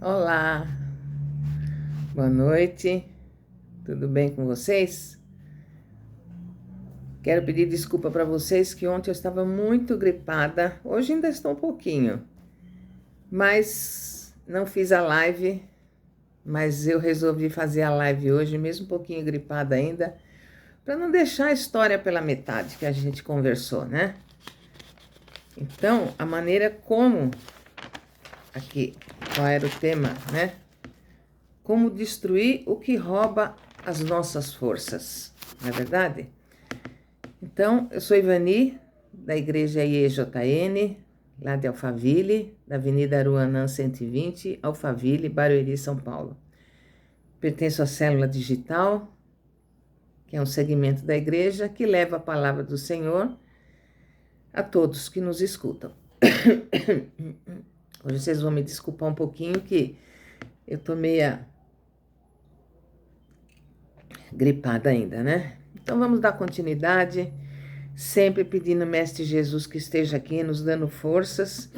Olá, boa noite, tudo bem com vocês? Quero pedir desculpa para vocês que ontem eu estava muito gripada, hoje ainda estou um pouquinho, mas não fiz a live, mas eu resolvi fazer a live hoje, mesmo um pouquinho gripada ainda, para não deixar a história pela metade que a gente conversou, né? Então, a maneira como, aqui, qual era o tema, né? Como destruir o que rouba as nossas forças, não é verdade? Então, eu sou Ivani, da Igreja IEJN, lá de Alphaville, da Avenida Aruanã 120, Alphaville, Barueri, São Paulo. Pertenço à Célula Digital, que é um segmento da igreja que leva a palavra do Senhor a todos que nos escutam. Hoje vocês vão me desculpar um pouquinho que eu tô meia gripada ainda, né? Então vamos dar continuidade, sempre pedindo ao Mestre Jesus que esteja aqui nos dando forças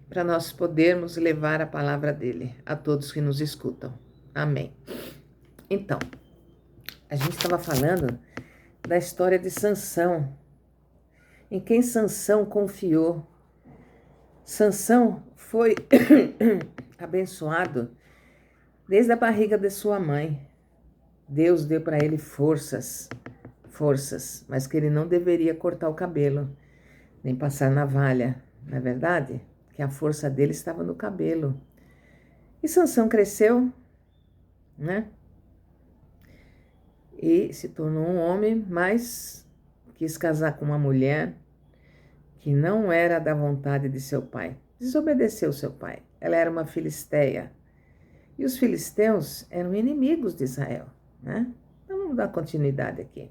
para nós podermos levar a palavra dele a todos que nos escutam. Amém. Então, a gente estava falando da história de Sansão, em quem Sansão confiou. Sansão foi abençoado desde a barriga de sua mãe. Deus deu para ele forças, mas que ele não deveria cortar o cabelo, nem passar navalha, não é verdade? Que a força dele estava no cabelo. E Sansão cresceu, né? E se tornou um homem, mas quis casar com uma mulher que não era da vontade de seu pai. Desobedeceu seu pai. Ela era uma filisteia. E os filisteus eram inimigos de Israel, né? Então vamos dar continuidade aqui.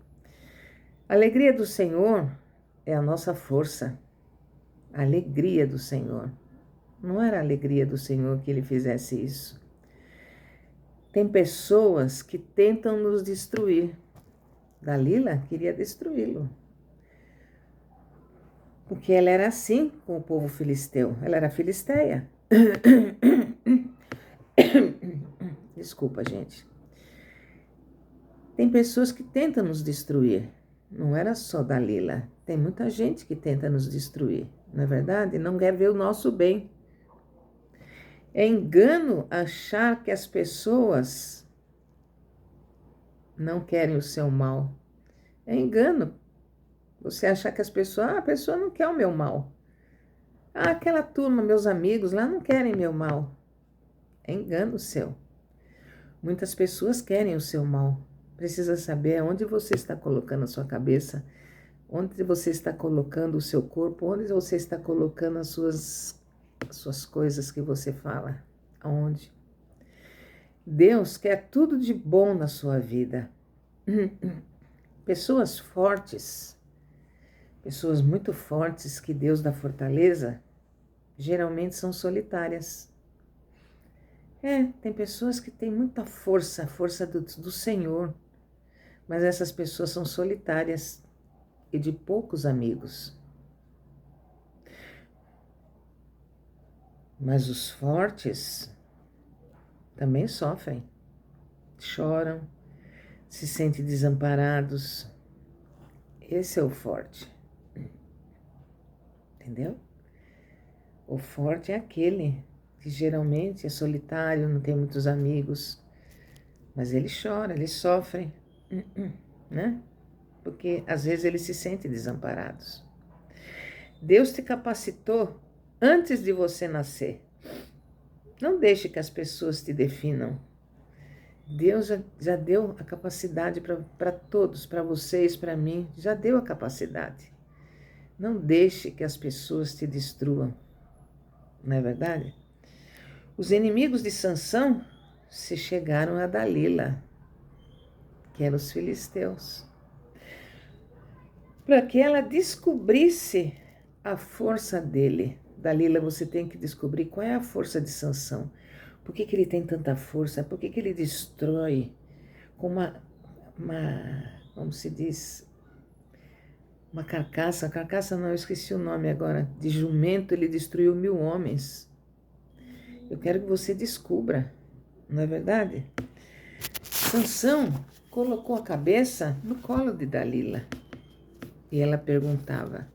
A alegria do Senhor é a nossa força. A alegria do Senhor. Não era a alegria do Senhor que ele fizesse isso. Tem pessoas que tentam nos destruir. Dalila queria destruí-lo. Porque ela era assim com o povo filisteu. Ela era filisteia. Desculpa, gente. Tem pessoas que tentam nos destruir. Não era só Dalila. Tem muita gente que tenta nos destruir. Não é verdade? Não quer ver o nosso bem. É engano achar que as pessoas não querem o seu mal. É engano você achar que a pessoa não quer o meu mal. Aquela turma, meus amigos lá não querem meu mal. É engano seu. Muitas pessoas querem o seu mal. Precisa saber onde você está colocando a sua cabeça, onde você está colocando o seu corpo, onde você está colocando as suas coisas que você fala. Aonde? Deus quer tudo de bom na sua vida. Pessoas fortes, pessoas muito fortes que Deus dá fortaleza, geralmente são solitárias. Tem pessoas que têm muita força, a força do Senhor, mas essas pessoas são solitárias e de poucos amigos. Mas os fortes também sofrem, choram, se sentem desamparados. Esse é o forte. Entendeu? O forte é aquele que geralmente é solitário, não tem muitos amigos, mas ele chora, ele sofre, né? Porque às vezes ele se sente desamparados. Deus te capacitou antes de você nascer. Não deixe que as pessoas te definam. Deus já deu a capacidade para todos, para vocês, para mim, já deu a capacidade. Não deixe que as pessoas te destruam. Não é verdade? Os inimigos de Sansão se chegaram a Dalila, que eram os filisteus, para que ela descobrisse a força dele. Dalila, você tem que descobrir qual é a força de Sansão. Por que ele tem tanta força? Por que ele destrói com uma, como se diz, uma carcaça não, eu esqueci o nome agora, de jumento, ele destruiu 1000 homens. Eu quero que você descubra, não é verdade? Sansão colocou a cabeça no colo de Dalila e ela perguntava: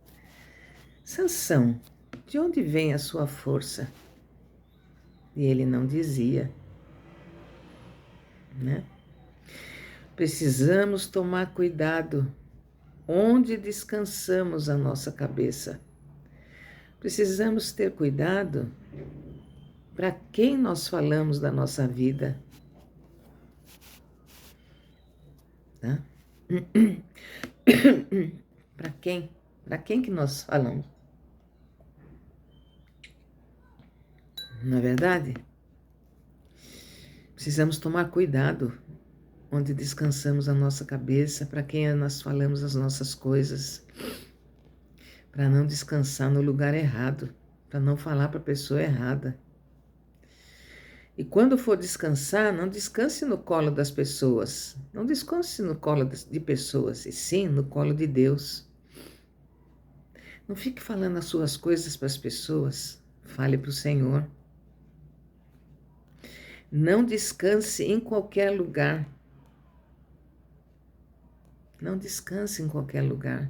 Sansão, de onde vem a sua força? E ele não dizia, né? Precisamos tomar cuidado onde descansamos a nossa cabeça. Precisamos ter cuidado para quem nós falamos da nossa vida. Tá? Para quem? Para quem que nós falamos? Não é verdade? Precisamos tomar cuidado onde descansamos a nossa cabeça, para quem nós falamos as nossas coisas, para não descansar no lugar errado, para não falar para a pessoa errada. E quando for descansar, não descanse no colo das pessoas, não descanse no colo de pessoas, e sim no colo de Deus. Não fique falando as suas coisas para as pessoas, fale para o Senhor. Não descanse em qualquer lugar. Não descanse em qualquer lugar.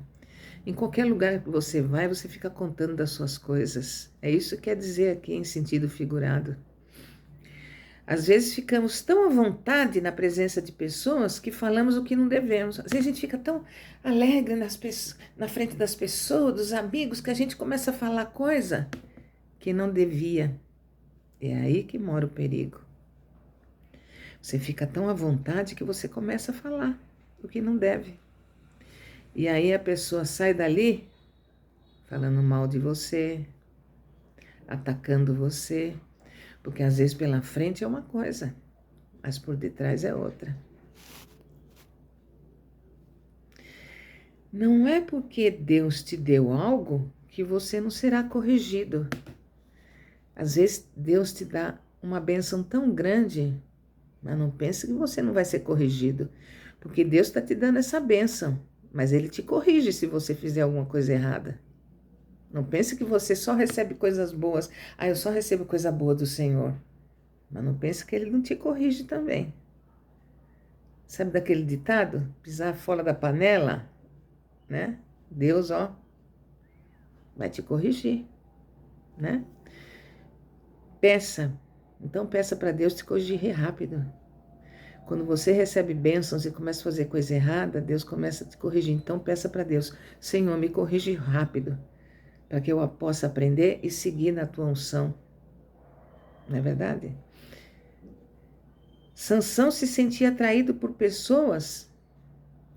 Em qualquer lugar que você vai, você fica contando das suas coisas. É isso que quer dizer aqui em sentido figurado. Às vezes ficamos tão à vontade na presença de pessoas que falamos o que não devemos. Às vezes a gente fica tão alegre na frente das pessoas, dos amigos, que a gente começa a falar coisa que não devia. É aí que mora o perigo. Você fica tão à vontade que você começa a falar o que não deve. E aí a pessoa sai dali falando mal de você, atacando você, porque às vezes pela frente é uma coisa, mas por detrás é outra. Não é porque Deus te deu algo que você não será corrigido. Às vezes Deus te dá uma bênção tão grande, mas não pense que você não vai ser corrigido, porque Deus está te dando essa bênção, mas Ele te corrige se você fizer alguma coisa errada. Não pense que você só recebe coisas boas. Ah, eu só recebo coisa boa do Senhor. Mas não pense que Ele não te corrige também. Sabe daquele ditado? Pisar fora da panela, né? Deus, ó, vai te corrigir, né? Peça. Então peça para Deus te corrigir rápido. Quando você recebe bênçãos e começa a fazer coisa errada, Deus começa a te corrigir. Então peça para Deus: Senhor, me corrige rápido, para que eu possa aprender e seguir na tua unção. Não é verdade? Sansão se sentia atraído por pessoas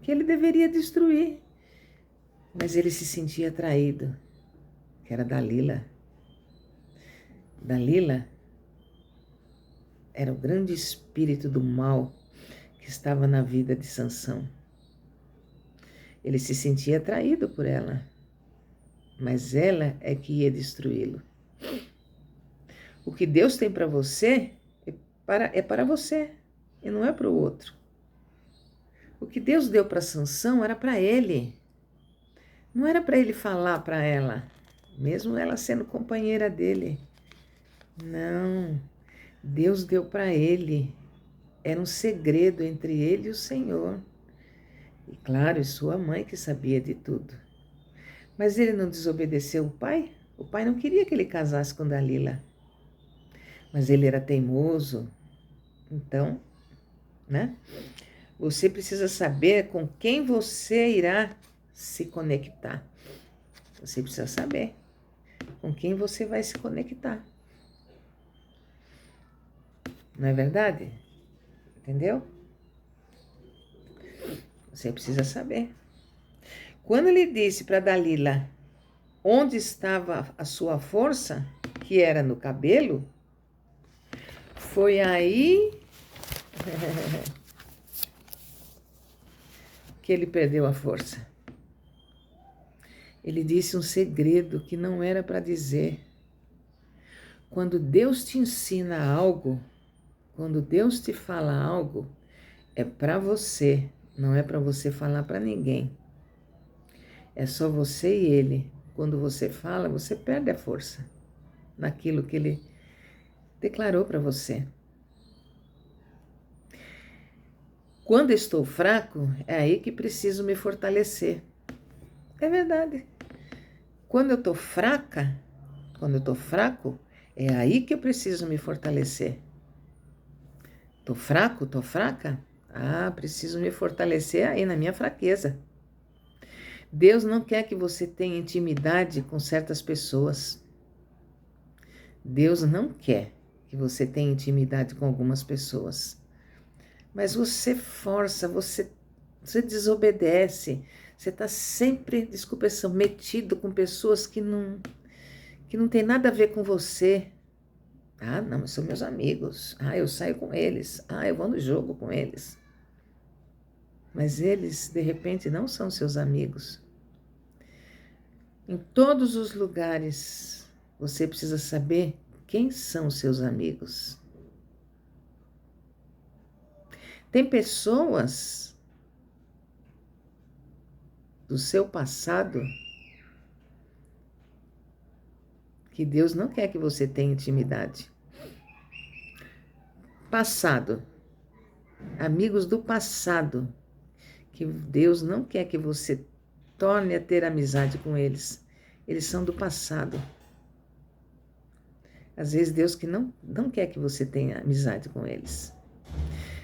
que ele deveria destruir, mas ele se sentia atraído, que era Dalila. Dalila era o grande espírito do mal que estava na vida de Sansão. Ele se sentia atraído por ela, mas ela é que ia destruí-lo. O que Deus tem para você é para você e não é para o outro. O que Deus deu para Sansão era para ele. Não era para ele falar para ela, mesmo ela sendo companheira dele. Não, Deus deu para ele. Era um segredo entre ele e o Senhor. E claro, e sua mãe que sabia de tudo. Mas ele não desobedeceu o pai? O pai não queria que ele casasse com Dalila. Mas ele era teimoso. Então, né? Você precisa saber com quem você irá se conectar. Você precisa saber com quem você vai se conectar. Não é verdade? Entendeu? Você precisa saber. Quando ele disse para Dalila onde estava a sua força, que era no cabelo, foi aí que ele perdeu a força. Ele disse um segredo que não era para dizer. Quando Deus te ensina algo, quando Deus te fala algo, é para você, não é para você falar para ninguém. É só você e ele. Quando você fala, você perde a força naquilo que ele declarou para você. Quando estou fraco, é aí que preciso me fortalecer. É verdade. Quando eu estou fraca, quando eu estou fraco, é aí que eu preciso me fortalecer. Estou fraco, estou fraca? Ah, preciso me fortalecer aí na minha fraqueza. Deus não quer que você tenha intimidade com certas pessoas. Deus não quer que você tenha intimidade com algumas pessoas. Mas você força, você desobedece. Você está sempre, desculpa a expressão, metido com pessoas que não tem nada a ver com você. Ah, não, mas são meus amigos. Ah, eu saio com eles. Ah, eu vou no jogo com eles. Mas eles, de repente, não são seus amigos. Em todos os lugares, você precisa saber quem são seus amigos. Tem pessoas do seu passado que Deus não quer que você tenha intimidade. Passado. Amigos do passado, que Deus não quer que você torne a ter amizade com eles. Eles são do passado. Às vezes Deus que não quer que você tenha amizade com eles.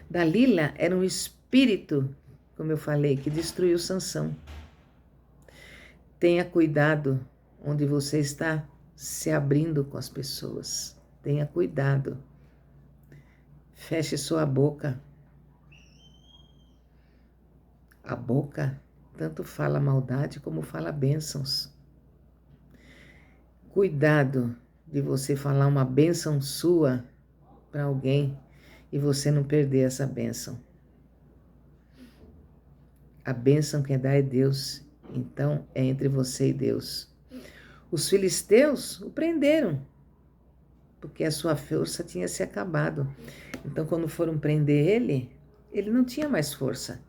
Dalila era um espírito, como eu falei, que destruiu Sansão. Tenha cuidado onde você está se abrindo com as pessoas. Tenha cuidado. Feche sua boca. A boca tanto fala maldade como fala bênçãos. Cuidado de você falar uma bênção sua para alguém e você não perder essa bênção. A bênção quem dá é Deus, então é entre você e Deus. Os filisteus o prenderam, porque a sua força tinha se acabado. Então, quando foram prender ele não tinha mais força.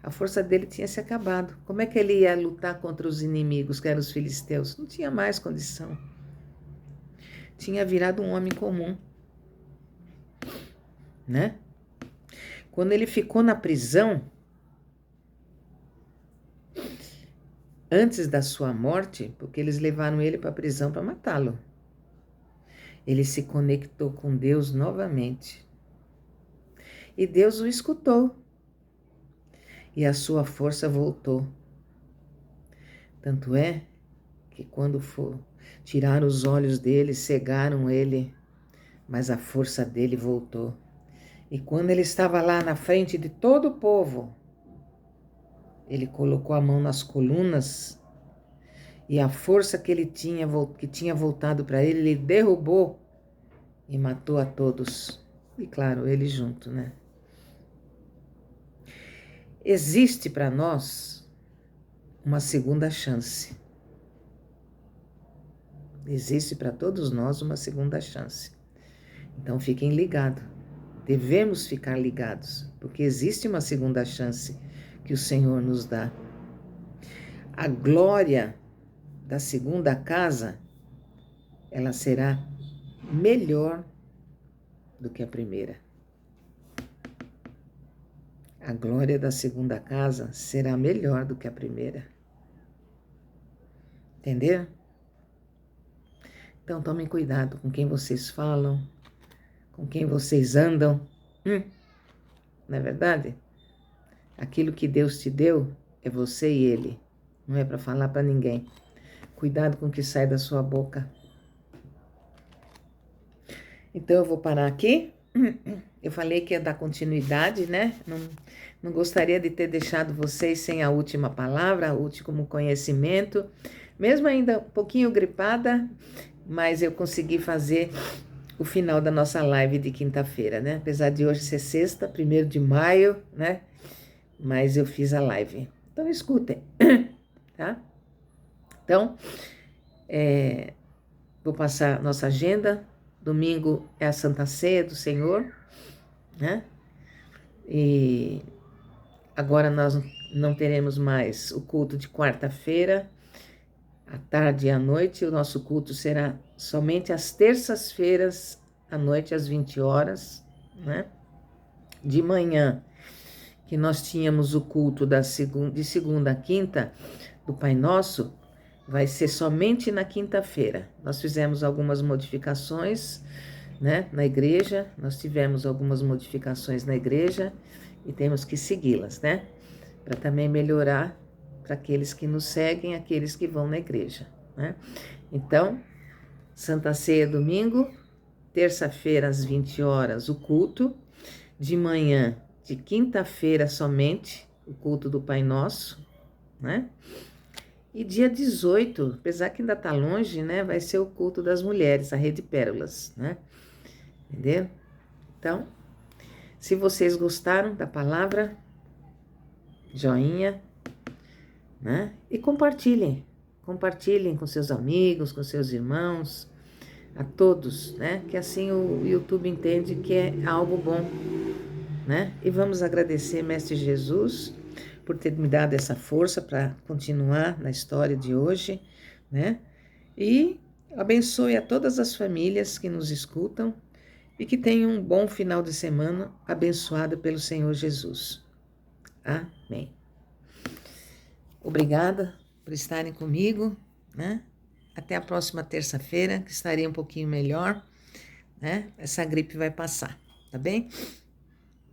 A força dele tinha se acabado. Como é que ele ia lutar contra os inimigos, que eram os filisteus? Não tinha mais condição. Tinha virado um homem comum, né? Quando ele ficou na prisão, antes da sua morte, porque eles levaram ele para a prisão para matá-lo, ele se conectou com Deus novamente. E Deus o escutou. E a sua força voltou. Tanto é que quando tiraram os olhos dele, cegaram ele, mas a força dele voltou. E quando ele estava lá na frente de todo o povo, ele colocou a mão nas colunas e a força que ele tinha, que tinha voltado para ele, ele derrubou e matou a todos. E claro, ele junto, né? Existe para nós uma segunda chance. Existe para todos nós uma segunda chance. Então fiquem ligados. Devemos ficar ligados, porque existe uma segunda chance que o Senhor nos dá. A glória da segunda casa, ela será melhor do que a primeira. A glória da segunda casa será melhor do que a primeira. Entenderam? Então tomem cuidado com quem vocês falam, com quem vocês andam. Não é verdade? Aquilo que Deus te deu é você e Ele. Não é para falar para ninguém. Cuidado com o que sai da sua boca. Então eu vou parar aqui. Eu falei que ia dar continuidade, né? Não gostaria de ter deixado vocês sem a última palavra, o último conhecimento. Mesmo ainda um pouquinho gripada, mas eu consegui fazer o final da nossa live de quinta-feira, né? Apesar de hoje ser sexta, 1º de maio, né? Mas eu fiz a live. Então escutem, tá? Então, vou passar nossa agenda. Domingo é a Santa Ceia do Senhor, né? E agora nós não teremos mais o culto de quarta-feira, à tarde e à noite. O nosso culto será somente às terças-feiras, à noite às 20 horas, né? De manhã, que nós tínhamos o culto de segunda a quinta do Pai Nosso, vai ser somente na quinta-feira. Nós fizemos algumas modificações, né, na igreja, nós tivemos algumas modificações na igreja e temos que segui-las, né? Para também melhorar para aqueles que nos seguem, aqueles que vão na igreja, né? Então, Santa Ceia domingo, terça-feira às 20 horas o culto, de manhã de quinta-feira somente o culto do Pai Nosso, né? E dia 18, apesar que ainda está longe, né? Vai ser o culto das mulheres, a Rede Pérolas, né? Entendeu? Então, se vocês gostaram da palavra, joinha, né? E compartilhem. Compartilhem com seus amigos, com seus irmãos, a todos, né? Que assim o YouTube entende que é algo bom, né? E vamos agradecer, Mestre Jesus, por ter me dado essa força para continuar na história de hoje, né? E abençoe a todas as famílias que nos escutam e que tenham um bom final de semana abençoado pelo Senhor Jesus. Amém. Obrigada por estarem comigo, né? Até a próxima terça-feira, que estarei um pouquinho melhor, né? Essa gripe vai passar, tá bem?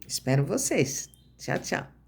Espero vocês. Tchau, tchau.